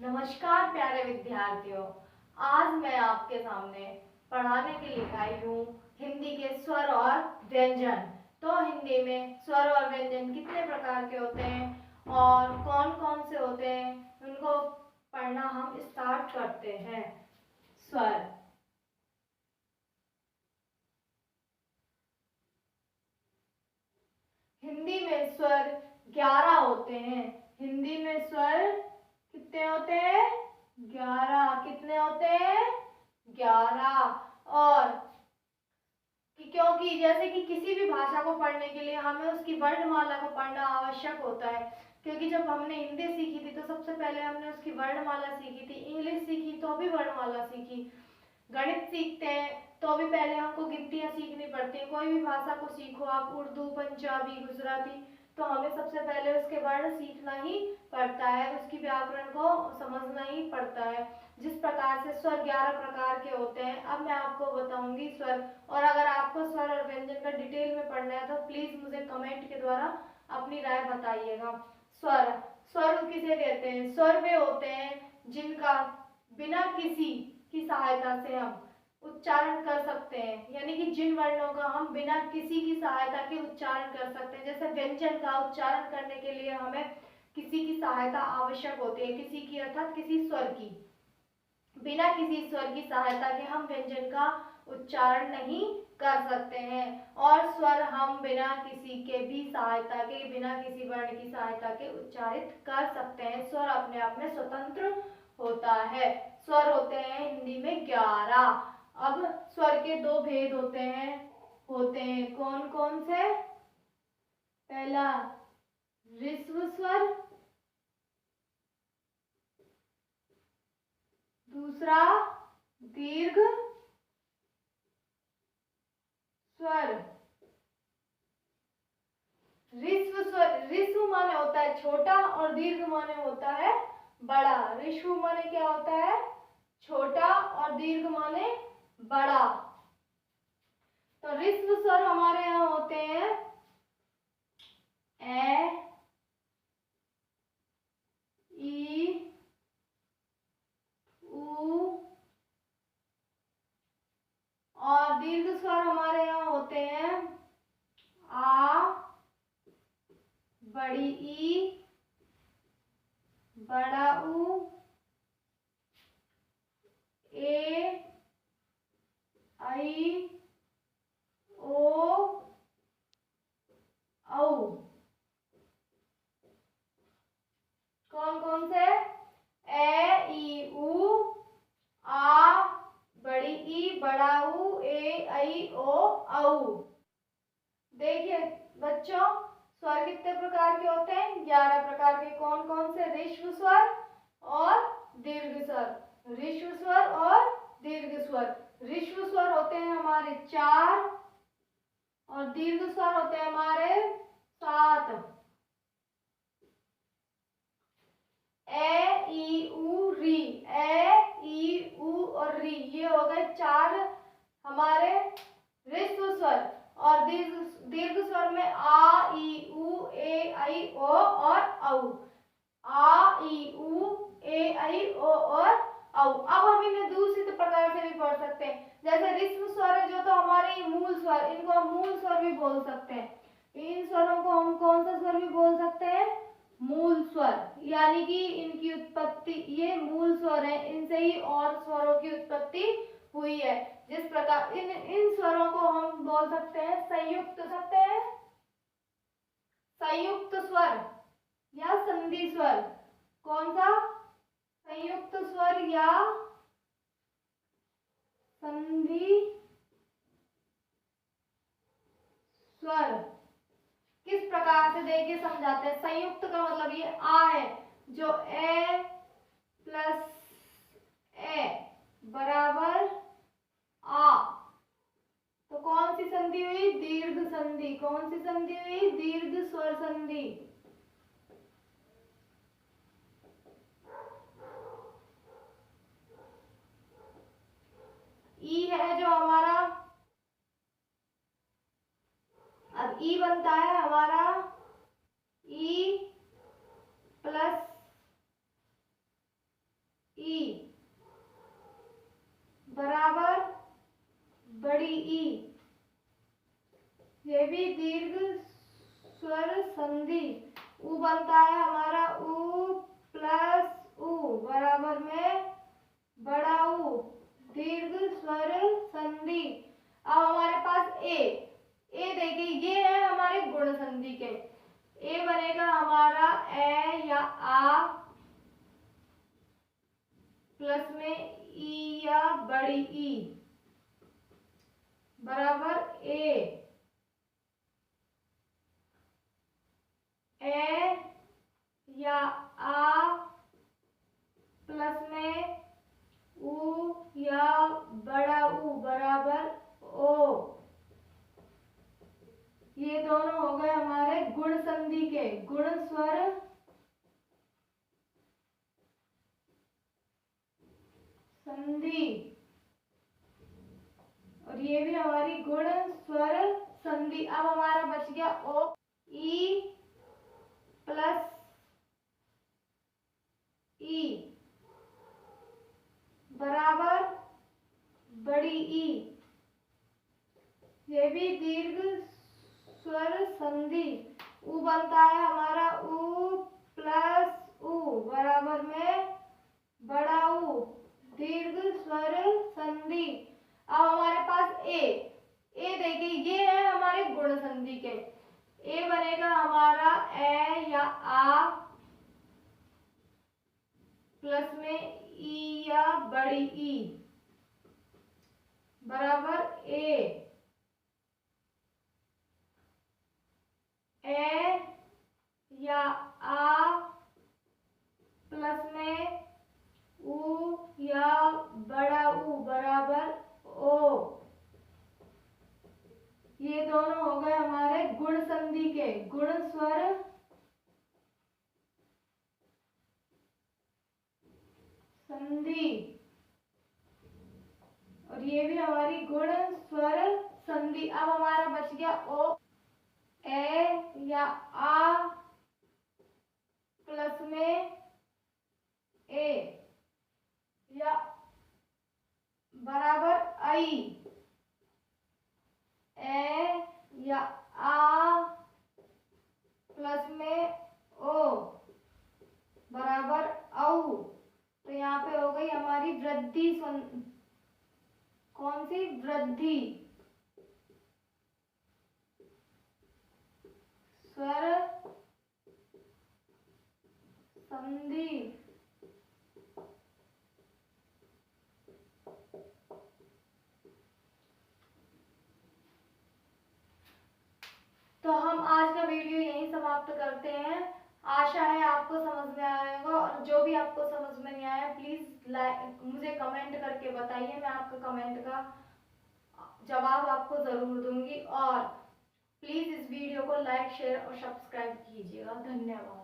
नमस्कार प्यारे विद्यार्थियों। आज मैं आपके सामने पढ़ाने के लिए आई हूँ हिंदी के स्वर और व्यंजन। तो हिंदी में स्वर और व्यंजन कितने प्रकार के होते हैं और कौन कौन से होते हैं, उनको पढ़ना हम स्टार्ट करते हैं। स्वर। हिंदी में स्वर 11 होते हैं। हिंदी में स्वर कितने होते हैं? 11। कितने होते हैं? 11। और क्योंकि जैसे कि किसी भी भाषा को पढ़ने के लिए हमें उसकी वर्णमाला को पढ़ना आवश्यक होता है, क्योंकि जब हमने हिंदी सीखी थी तो सबसे पहले हमने उसकी वर्णमाला सीखी थी। इंग्लिश सीखी तो भी वर्णमाला सीखी। गणित सीखते हैं तो भी पहले हमको गिनतियां सीखनी पड़ती है। कोई भी भाषा को सीखो आप, उर्दू, पंजाबी, गुजराती, तो हमें सबसे पहले उसके वर्ण सीखना ही पड़ता है, उसकी व्याकरण को समझना ही पड़ता है। जिस प्रकार से स्वर 11 प्रकार के होते हैं, अब मैं आपको बताऊंगी स्वर। और अगर आपको स्वर और व्यंजन का डिटेल में पढ़ना है तो प्लीज मुझे कमेंट के द्वारा अपनी राय बताइएगा। स्वर। स्वर किसे कहते हैं? स्वर वे होते हैं जिनका बिना किसी की सहायता से हम उच्चारण कर सकते हैं, यानी कि जिन वर्णों का हम बिना किसी की सहायता के उच्चारण कर सकते हैं। जैसे व्यंजन का उच्चारण करने के लिए हमें किसी की सहायता आवश्यक होती है, किसी की अर्थात किसी स्वर की। बिना किसी स्वर की सहायता के हम व्यंजन का उच्चारण नहीं कर सकते हैं। और स्वर हम बिना किसी के भी सहायता के, बिना किसी वर्ण की सहायता के उच्चारित कर सकते हैं। स्वर अपने आप में स्वतंत्र होता है। स्वर होते हैं हिंदी में 11। अब स्वर के दो भेद होते हैं कौन कौन से? पहला ऋस्व स्वर, दूसरा दीर्घ स्वर। ऋस्व स्वर, ऋस्व माने होता है छोटा और दीर्घ माने होता है बड़ा। ऋस्व माने क्या होता है? छोटा, और दीर्घ माने बड़ा। तो ऋस्व स्वर हमारे यहाँ होते हैं ए, ई, उ, और दीर्घ स्वर हमारे यहाँ होते हैं आ, बड़ी ई, बड़ा उ, ए, आई, ओ, औ। कौन कौन से? ए, ई, उ, आ, बड़ी ई, बड़ा उ, ए, आई, ओ, औ। देखिए बच्चों, स्वर कितने प्रकार के होते हैं? 11 प्रकार के। कौन कौन से? ऋस्व स्वर और दीर्घ स्वर। ऋस्व स्वर और दीर्घ स्वर। ऋस्व स्वर होते हैं हमारे 4 और दीर्घ स्वर होते हैं हमारे 7। ए, ई, उ, री। ए, ई, उ और री, ये हो गए 4 हमारे ऋस्व स्वर। और दीर्घ स्वर में आ, ई, उ, ए, आई, ओ और औ। आ, ई, उ, ए, आई, ओ और औ। अब हम इन्हें दूसरी प्रकार से भी पढ़ सकते हैं। जैसे ऋस्व स्वर है जो तो हमारे मूल स्वर, इनको हम मूल स्वर भी बोल सकते हैं। इन स्वरों को हम कौन सा स्वर भी बोल सकते हैं? मूल स्वर। यानी कि इनकी उत्पत्ति, ये मूल स्वर है, इनसे ही और स्वरों की उत्पत्ति हुई है। जिस प्रकार इन स्वरों को हम बोल सकते हैं संयुक्त स्वर या संधि स्वर। कौन सा? संयुक्त स्वर या संधि स्वर। किस प्रकार से देखिए समझाते हैं। संयुक्त का मतलब ये आ है, जो ए प्लस ए बराबर आ, तो कौन सी संधि हुई? दीर्घ संधि। कौन सी संधि हुई? दीर्घ स्वर संधि। ई है जो हमारा, अब ई बनता है हमारा ई प्लस ई बराबर बड़ी ई। ये भी दीर्घ स्वर संधि। उ बनता है हमारा उ प्लस उ बराबर में बड़ा उ, दीर्घ स्वर संधि। अब हमारे पास ए देखिए ये है हमारे गुण संधि के। ए बनेगा हमारा ए या आ प्लस में ई या बड़ी ई बराबर ए या आ प्लस में उ या बड़ा उ बराबर ओ। ये दोनों हो गए हमारे गुण संधि के, गुण स्वर संधि। और ये भी हमारी गुण स्वर संधि। अब हमारा बच गया ओ ई प्लस ई बराबर बड़ी ई। ये भी दीर्घ स्वर संधि। उ बनता है हमारा उ प्लस उ बराबर में बड़ा उ, दीर्घ स्वर संधि। अब हमारे पास ए देखिए ये है हमारे गुण संधि के। ए बनेगा हमारा ए या आ प्लस में ई या बड़ी ई बराबर ए या आ प्लस में उ या बड़ा उ बराबर ओ। ये दोनों हो गए हमारे गुण संधि के, गुण स्वर संधि। और ये भी हमारी गुण स्वर संधि। अब हमारा बच गया ओ ए या आ प्लस में ए या बराबर आई। ए या आ प्लस में ओ बराबर औ। तो यहाँ पे हो गई हमारी वृद्धि। कौन सी वृद्धि? स्वर संधि। तो हम आज का वीडियो यहीं समाप्त करते हैं। आशा है आपको समझ में आएगा, और जो भी आपको समझ में नहीं आया प्लीज मुझे कमेंट करके बताइए। मैं आपके कमेंट का जवाब आपको जरूर दूंगी। और प्लीज इस वीडियो को लाइक, शेयर और सब्सक्राइब कीजिएगा। धन्यवाद।